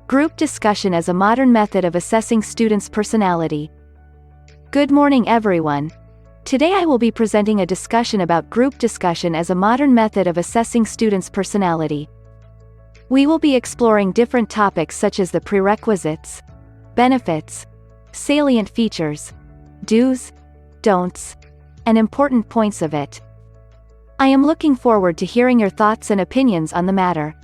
Group discussion as a modern method of assessing students' personality. Good morning, everyone. Today I will be presenting a discussion about group discussion as a modern method of assessing students' personality. We will be exploring different topics such as the prerequisites, benefits, salient features, do's, don'ts, and important points of it. I am looking forward to hearing your thoughts and opinions on the matter.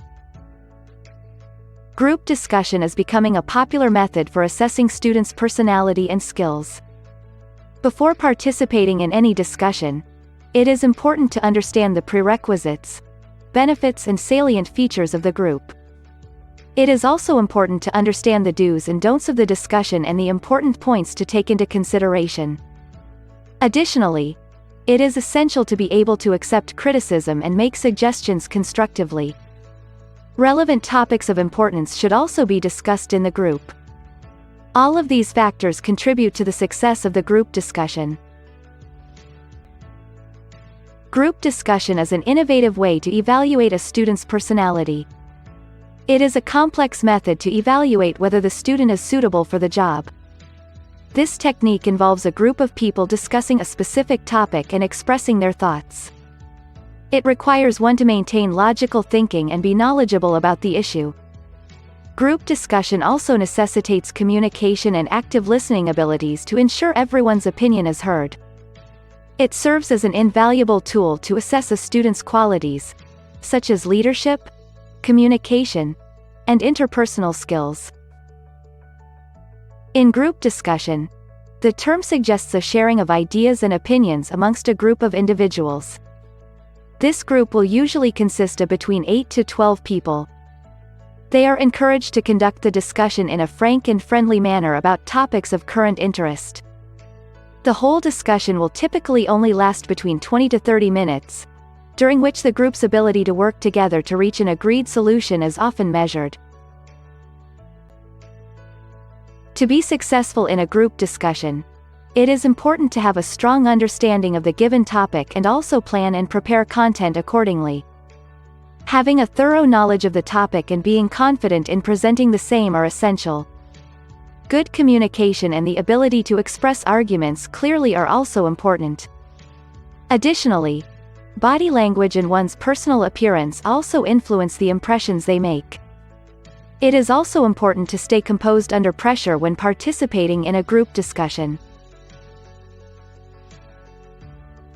Group discussion is becoming a popular method for assessing students' personality and skills. Before participating in any discussion, it is important to understand the prerequisites, benefits, and salient features of the group. It is also important to understand the do's and don'ts of the discussion and the important points to take into consideration. Additionally, it is essential to be able to accept criticism and make suggestions constructively. Relevant topics of importance should also be discussed in the group. All of these factors contribute to the success of the group discussion. Group discussion is an innovative way to evaluate a student's personality. It is a complex method to evaluate whether the student is suitable for the job. This technique involves a group of people discussing a specific topic and expressing their thoughts. It requires one to maintain logical thinking and be knowledgeable about the issue. Group discussion also necessitates communication and active listening abilities to ensure everyone's opinion is heard. It serves as an invaluable tool to assess a student's qualities, such as leadership, communication, and interpersonal skills. In group discussion, the term suggests a sharing of ideas and opinions amongst a group of individuals. This group will usually consist of between 8 to 12 people. They are encouraged to conduct the discussion in a frank and friendly manner about topics of current interest. The whole discussion will typically only last between 20 to 30 minutes, during which the group's ability to work together to reach an agreed solution is often measured. To be successful in a group discussion, it is important to have a strong understanding of the given topic and also plan and prepare content accordingly. Having a thorough knowledge of the topic and being confident in presenting the same are essential. Good communication and the ability to express arguments clearly are also important. Additionally, body language and one's personal appearance also influence the impressions they make. It is also important to stay composed under pressure when participating in a group discussion.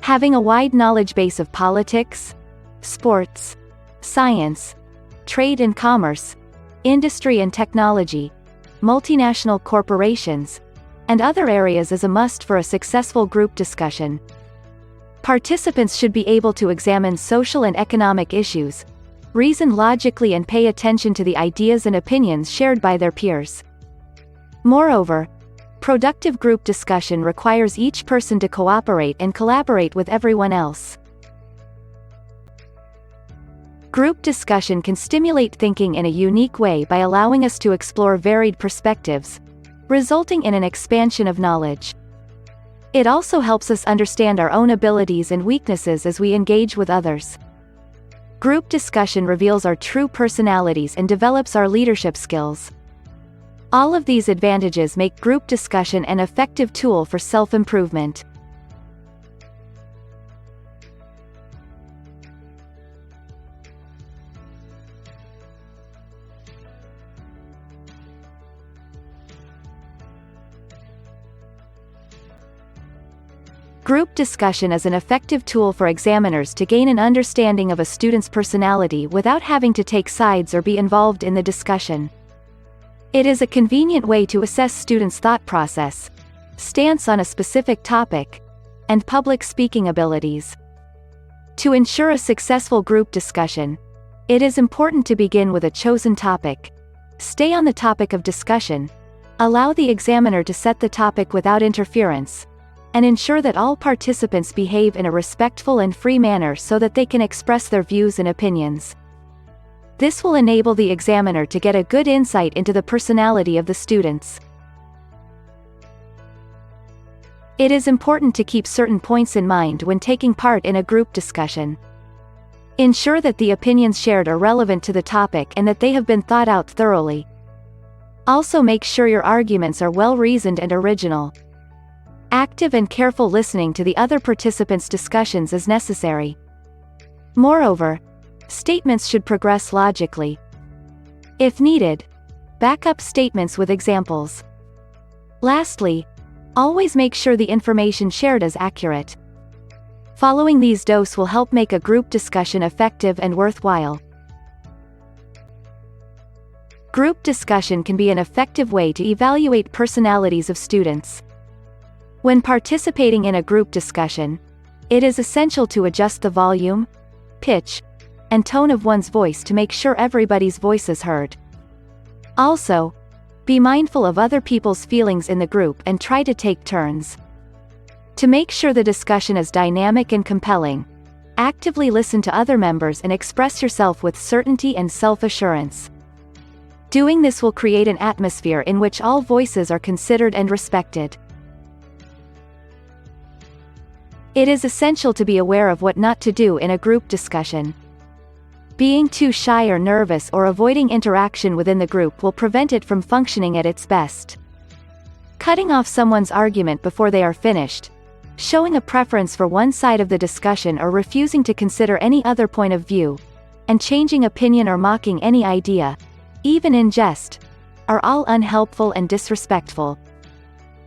Having a wide knowledge base of politics, sports, science, trade and commerce, industry and technology, multinational corporations, and other areas is a must for a successful group discussion. Participants should be able to examine social and economic issues, reason logically, and pay attention to the ideas and opinions shared by their peers. Moreover, productive group discussion requires each person to cooperate and collaborate with everyone else. Group discussion can stimulate thinking in a unique way by allowing us to explore varied perspectives, resulting in an expansion of knowledge. It also helps us understand our own abilities and weaknesses as we engage with others. Group discussion reveals our true personalities and develops our leadership skills. All of these advantages make group discussion an effective tool for self-improvement. Group discussion is an effective tool for examiners to gain an understanding of a student's personality without having to take sides or be involved in the discussion. It is a convenient way to assess students' thought process, stance on a specific topic, and public speaking abilities. To ensure a successful group discussion, it is important to begin with a chosen topic, stay on the topic of discussion, allow the examiner to set the topic without interference, and ensure that all participants behave in a respectful and free manner so that they can express their views and opinions. This will enable the examiner to get a good insight into the personality of the students. It is important to keep certain points in mind when taking part in a group discussion. Ensure that the opinions shared are relevant to the topic and that they have been thought out thoroughly. Also, make sure your arguments are well-reasoned and original. Active and careful listening to the other participants' discussions is necessary. Moreover, statements should progress logically. If needed, back up statements with examples. Lastly, always make sure the information shared is accurate. Following these doses will help make a group discussion effective and worthwhile. Group discussion can be an effective way to evaluate personalities of students. When participating in a group discussion, it is essential to adjust the volume, pitch, and tone of one's voice to make sure everybody's voice is heard. Also, be mindful of other people's feelings in the group and try to take turns. To make sure the discussion is dynamic and compelling, actively listen to other members and express yourself with certainty and self-assurance. Doing this will create an atmosphere in which all voices are considered and respected. It is essential to be aware of what not to do in a group discussion. Being too shy or nervous or avoiding interaction within the group will prevent it from functioning at its best. Cutting off someone's argument before they are finished, showing a preference for one side of the discussion or refusing to consider any other point of view, and changing opinion or mocking any idea, even in jest, are all unhelpful and disrespectful.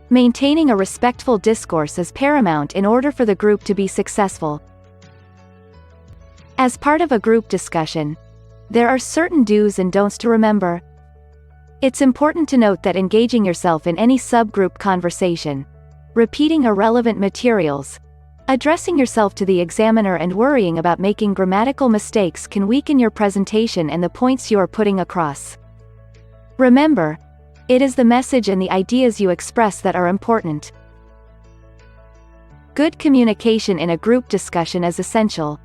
Maintaining a respectful discourse is paramount in order for the group to be successful. As part of a group discussion, there are certain do's and don'ts to remember. It's important to note that engaging yourself in any subgroup conversation, repeating irrelevant materials, addressing yourself to the examiner and worrying about making grammatical mistakes can weaken your presentation and the points you are putting across. Remember, it is the message and the ideas you express that are important. Good communication in a group discussion is essential.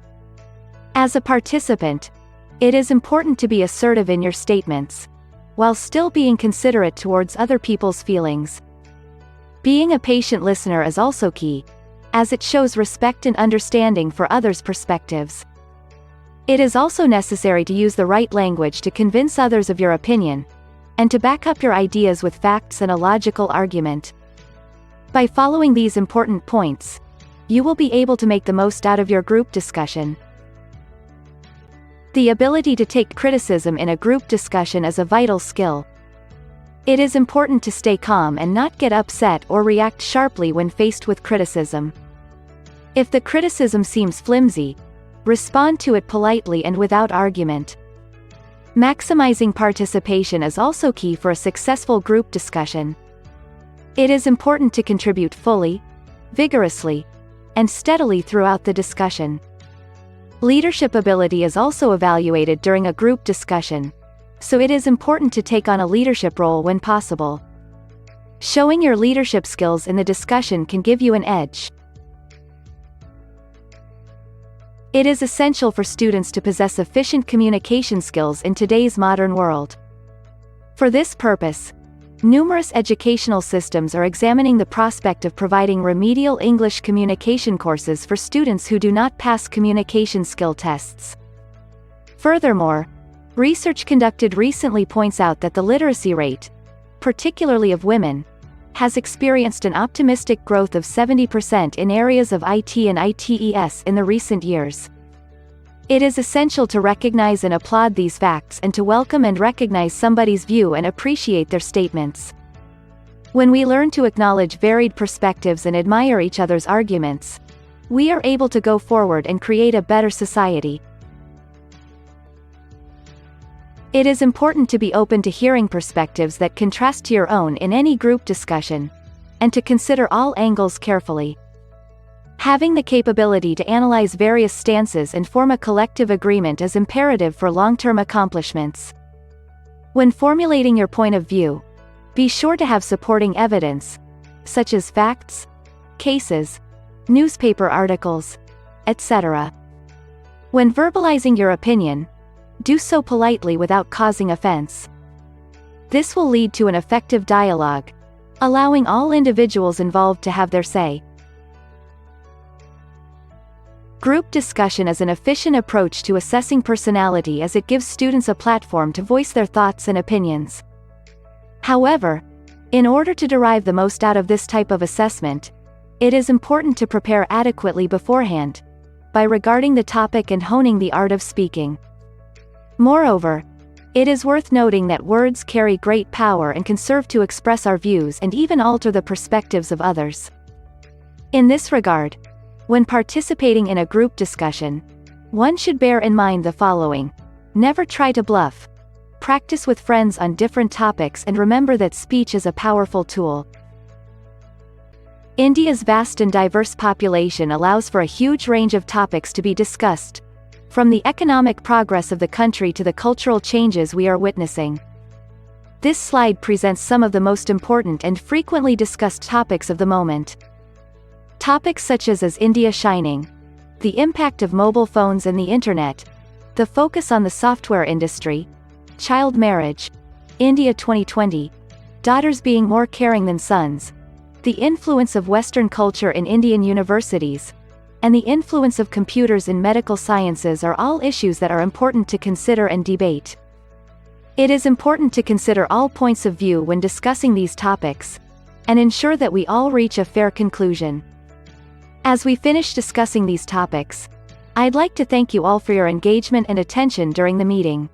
As a participant, it is important to be assertive in your statements, while still being considerate towards other people's feelings. Being a patient listener is also key, as it shows respect and understanding for others' perspectives. It is also necessary to use the right language to convince others of your opinion, and to back up your ideas with facts and a logical argument. By following these important points, you will be able to make the most out of your group discussion. The ability to take criticism in a group discussion is a vital skill. It is important to stay calm and not get upset or react sharply when faced with criticism. If the criticism seems flimsy, respond to it politely and without argument. Maximizing participation is also key for a successful group discussion. It is important to contribute fully, vigorously, and steadily throughout the discussion. Leadership ability is also evaluated during a group discussion, so it is important to take on a leadership role when possible. Showing your leadership skills in the discussion can give you an edge. It is essential for students to possess efficient communication skills in today's modern world. For this purpose, numerous educational systems are examining the prospect of providing remedial English communication courses for students who do not pass communication skill tests. Furthermore, research conducted recently points out that the literacy rate, particularly of women, has experienced an optimistic growth of 70% in areas of IT and ITES in the recent years. It is essential to recognize and applaud these facts and to welcome and recognize somebody's view and appreciate their statements. When we learn to acknowledge varied perspectives and admire each other's arguments, we are able to go forward and create a better society. It is important to be open to hearing perspectives that contrast to your own in any group discussion, and to consider all angles carefully. Having the capability to analyze various stances and form a collective agreement is imperative for long-term accomplishments. When formulating your point of view, be sure to have supporting evidence, such as facts, cases, newspaper articles, etc. When verbalizing your opinion, do so politely without causing offense. This will lead to an effective dialogue, allowing all individuals involved to have their say. Group discussion is an efficient approach to assessing personality as it gives students a platform to voice their thoughts and opinions. However, in order to derive the most out of this type of assessment, it is important to prepare adequately beforehand, by regarding the topic and honing the art of speaking. Moreover, it is worth noting that words carry great power and can serve to express our views and even alter the perspectives of others. In this regard, when participating in a group discussion, one should bear in mind the following: never try to bluff. Practice with friends on different topics and remember that speech is a powerful tool. India's vast and diverse population allows for a huge range of topics to be discussed, from the economic progress of the country to the cultural changes we are witnessing. This slide presents some of the most important and frequently discussed topics of the moment. Topics such as Is India Shining?, the impact of mobile phones and the internet, the focus on the software industry, child marriage, India 2020, daughters being more caring than sons, the influence of Western culture in Indian universities, and the influence of computers in medical sciences are all issues that are important to consider and debate. It is important to consider all points of view when discussing these topics, and ensure that we all reach a fair conclusion. As we finish discussing these topics, I'd like to thank you all for your engagement and attention during the meeting.